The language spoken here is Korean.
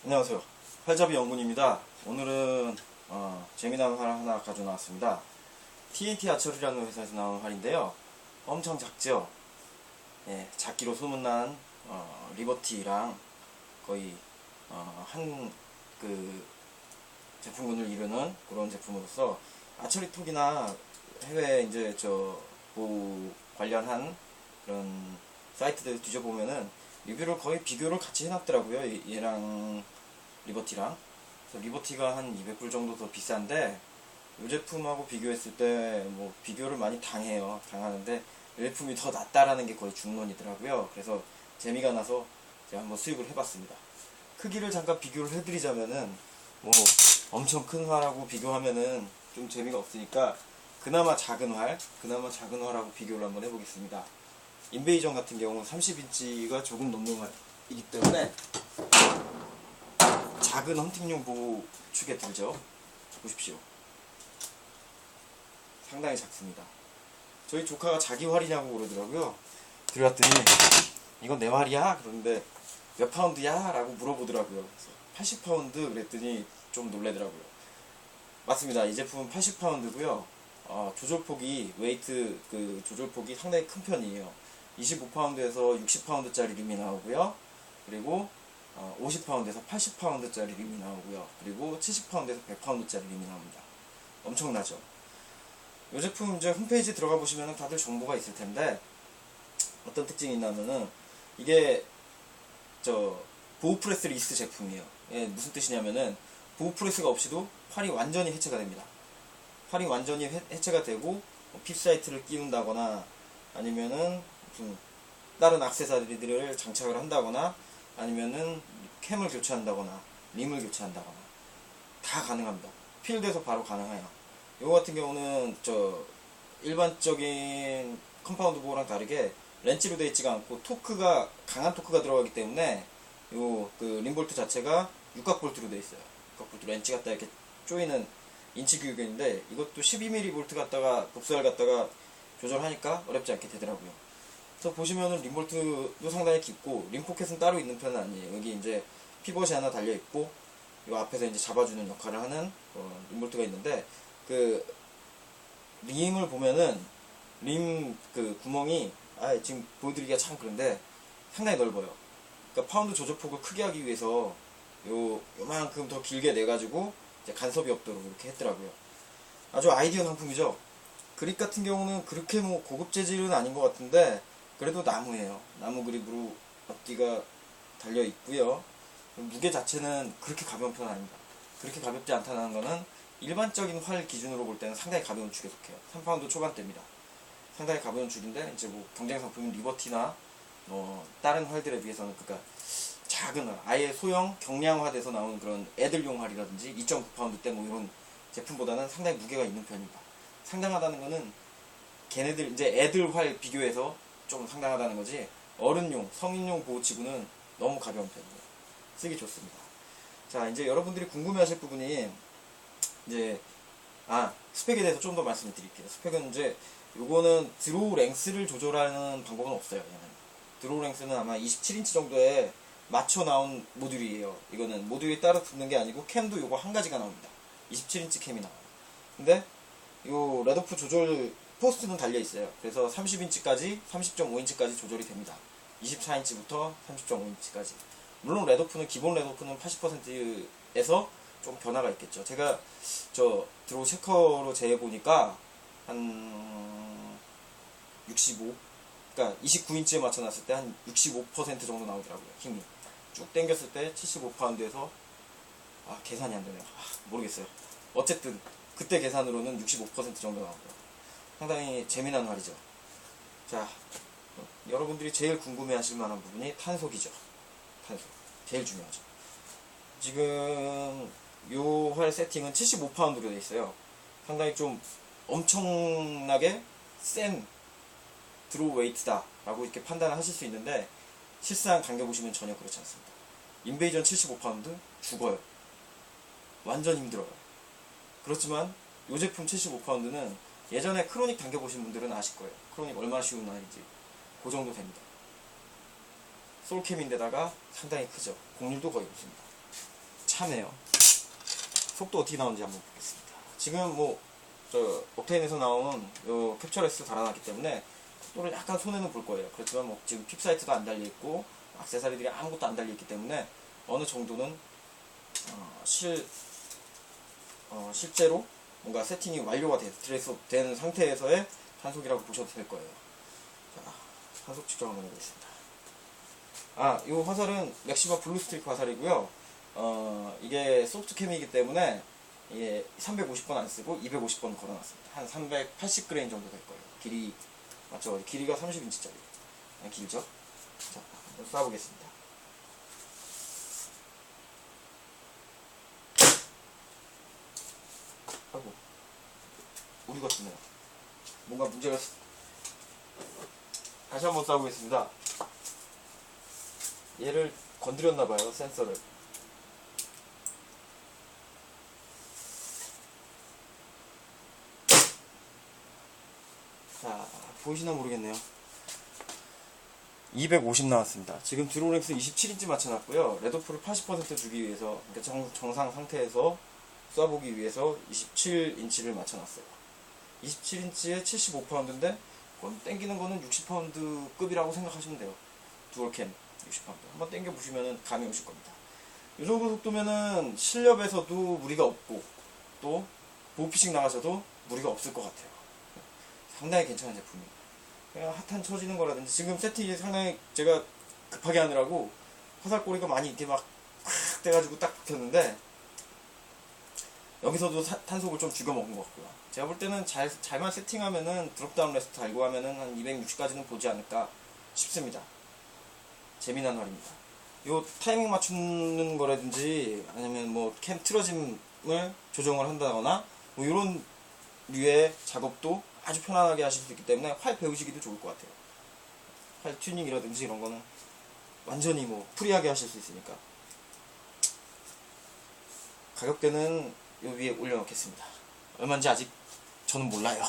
안녕하세요. 활잡이 영군입니다. 오늘은 재미난 활 하나 가져 나왔습니다. TNT 아처리라는 회사에서 나온 활인데요. 엄청 작죠? 예, 작기로 소문난 리버티랑 거의 한 그 제품군을 이루는 그런 제품으로서 아처리 톡이나 해외 이제 뭐 관련한 그런 사이트들 뒤져보면은 리뷰를 거의 비교를 같이 해놨더라고요. 얘랑 리버티랑. 그래서 리버티가 한 200불 정도 더 비싼데 이 제품하고 비교했을 때 뭐 비교를 많이 당하는데 이 제품이 더 낫다라는 게 거의 중론이더라고요. 그래서 재미가 나서 제가 한번 수입을 해봤습니다. 크기를 잠깐 비교를 해드리자면은 뭐 엄청 큰 활하고 비교하면은 좀 재미가 없으니까 그나마 작은 활하고 비교를 한번 해보겠습니다. 인베이전 같은 경우 30인치가 조금 넘는 활이기 때문에 작은 헌팅용 보호 축에 들죠. 보십시오. 상당히 작습니다. 저희 조카가 자기 활이냐고 그러더라고요. 들어갔더니 이건 내 활이야? 그런데 몇 파운드야? 라고 물어보더라고요. 그래서 80파운드 그랬더니 좀 놀래더라고요. 맞습니다. 이 제품은 80파운드고요. 조절폭이 웨이트 조절폭이 상당히 큰 편이에요. 25파운드에서 60파운드짜리 림이 나오고요. 그리고 50파운드에서 80파운드짜리 림이 나오고요. 그리고 70파운드에서 100파운드짜리 림이 나옵니다. 엄청나죠? 이 제품 이제 홈페이지 들어가 보시면 다들 정보가 있을 텐데 어떤 특징이 있냐면은 이게 보호 프레스 리스 제품이에요. 예, 무슨 뜻이냐면은 보호 프레스가 없이도 활이 완전히 해체가 됩니다. 활이 완전히 해체가 되고 핍 사이트를 끼운다거나 아니면은 무슨 다른 액세서리들을 장착을 한다거나 아니면은 캠을 교체한다거나 림을 교체한다거나 다 가능합니다. 필드에서 바로 가능해요. 이거 같은 경우는 일반적인 컴파운드 보호랑 다르게 렌치로 되어 있지가 않고 강한 토크가 들어가기 때문에 림볼트 자체가 육각볼트로 되어 있어요. 육각볼트 렌치 갖다 이렇게 조이는 인치 규격인데 이것도 12mm 볼트 갖다가 복수알 갖다가 조절하니까 어렵지 않게 되더라고요. 그래서 보시면은 림볼트도 상당히 깊고 림포켓은 따로 있는 편은 아니에요. 여기 이제 피벗이 하나 달려 있고 이 앞에서 이제 잡아주는 역할을 하는 림볼트가 있는데 림을 보면은 림 구멍이 지금 보여드리기가 참 그런데 상당히 넓어요. 그러니까 파운드 조절폭을 크게 하기 위해서 요만큼 더 길게 내가지고 이제 간섭이 없도록 이렇게 했더라고요. 아주 아이디어 상품이죠. 그립 같은 경우는 그렇게 뭐 고급 재질은 아닌 것 같은데 그래도 나무예요. 나무 그립으로 앞뒤가 달려 있고요. 무게 자체는 그렇게 가벼운 편은 아닙니다. 그렇게 가볍지 않다는 거는 일반적인 활 기준으로 볼 때는 상당히 가벼운 축에 속해요. 3파운드 초반대입니다. 상당히 가벼운 축인데 이제 뭐 경쟁 상품인 리버티나 다른 활들에 비해서는 그러니까 작은 활, 아예 소형 경량화돼서 나오는 그런 애들용 활이라든지 2.9파운드대 뭐 이런 제품보다는 상당히 무게가 있는 편입니다. 상당하다는 거는 걔네들 이제 애들 활 비교해서 좀 상당하다는 거지 어른용, 성인용 보호치고는 너무 가벼운 편이에요. 쓰기 좋습니다. 자, 이제 여러분들이 궁금해하실 부분이 이제 스펙에 대해서 좀 더 말씀을 드릴게요. 스펙은 이제 요거는 드로우 랭스를 조절하는 방법은 없어요. 얘는. 드로우 랭스는 아마 27인치 정도에 맞춰 나온 모듈이에요. 이거는 모듈에 따라 붙는 게 아니고 캠도 요거 한 가지가 나옵니다. 27인치 캠이 나와요. 근데 요 레드오프 조절 포스트는 달려 있어요. 그래서 30인치까지 30.5인치까지 조절이 됩니다. 24인치부터 30.5인치까지. 물론 레드오프는 기본 레드오프는 80%에서 좀 변화가 있겠죠. 제가 드로우 체커로 재해보니까 한 65, 그러니까 29인치에 맞춰놨을 때 한 65% 정도 나오더라고요. 힘이 쭉 당겼을 때 75파운드에서 계산이 안 되네요. 모르겠어요. 어쨌든 그때 계산으로는 65% 정도 나오더라고요. 상당히 재미난 활이죠. 자, 여러분들이 제일 궁금해하실 만한 부분이 탄속이죠. 탄속 제일 중요하죠. 지금 요 활 세팅은 75파운드로 되어 있어요. 상당히 좀 엄청나게 센 드로우 웨이트다 라고 이렇게 판단을 하실 수 있는데 실상 당겨보시면 전혀 그렇지 않습니다. 인베이전 75파운드 죽어요. 완전 힘들어요. 그렇지만 이 제품 75파운드는 예전에 크로닉 당겨보신 분들은 아실 거예요. 크로닉 얼마나 쉬운 활인지. 그 정도 됩니다. 솔캠인데다가 상당히 크죠. 곡률도 거의 없습니다. 참해요. 속도 어떻게 나오는지 한번 보겠습니다. 지금 뭐 저 옥테인에서 나온 요 캡처레스 달아놨기 때문에 속도를 약간 손해는 볼 거예요. 그렇지만 뭐 지금 픽 사이트도 안 달려 있고 액세서리들이 아무것도 안 달려 있기 때문에 어느 정도는 실제로 뭔가 세팅이 완료가 된 상태에서의 탄속이라고 보셔도 될 거예요. 자, 탄속 측정 한번 해보겠습니다. 이 화살은 맥시마 블루스트릭 화살이고요. 이게 소프트캠이기 때문에 이게 350번 안 쓰고 250번 걸어놨습니다. 한 380g 정도 될 거예요. 길이 맞죠? 길이가 30인치짜리. 길죠? 자, 한번 쏴보겠습니다. 아이고, 우리가 뜨네요. 뭔가 문제가 다시 한번 쏴보겠습니다. 얘를 건드렸나봐요, 센서를. 자, 보이시나 모르겠네요. 250 나왔습니다. 지금 드로렉스 27인치 맞춰놨고요. 레드오프를 80% 주기 위해서, 그러니까 정상 상태에서 쏴보기 위해서 27인치를 맞춰놨어요. 27인치에 75파운드인데, 그건 땡기는 거는 60파운드 급이라고 생각하시면 돼요. 두얼캠 60파운드. 한번 땡겨보시면 감이 오실 겁니다. 이 정도 속도면은 실렵에서도 무리가 없고, 또 보호피싱 나가셔도 무리가 없을 것 같아요. 상당히 괜찮은 제품이에요. 그냥 핫한 쳐지는 거라든지, 지금 세팅이 상당히 제가 급하게 하느라고 화살꼬리가 많이 이렇게 막 콱 돼가지고 딱 붙였는데, 여기서도 탄속을 좀 죽여 먹은 것 같고요. 제가 볼 때는 잘만 세팅하면은 드롭다운 레스트 달고 하면은 한 260까지는 보지 않을까 싶습니다. 재미난 활입니다. 요 타이밍 맞추는 거라든지 아니면 뭐 캠 틀어짐을 조정을 한다거나 뭐 이런 류의 작업도 아주 편안하게 하실 수 있기 때문에 활 배우시기도 좋을 것 같아요. 활 튜닝이라든지 이런 거는 완전히 뭐 프리하게 하실 수 있으니까. 가격대는 요 위에 올려놓겠습니다. 얼마인지 아직 저는 몰라요.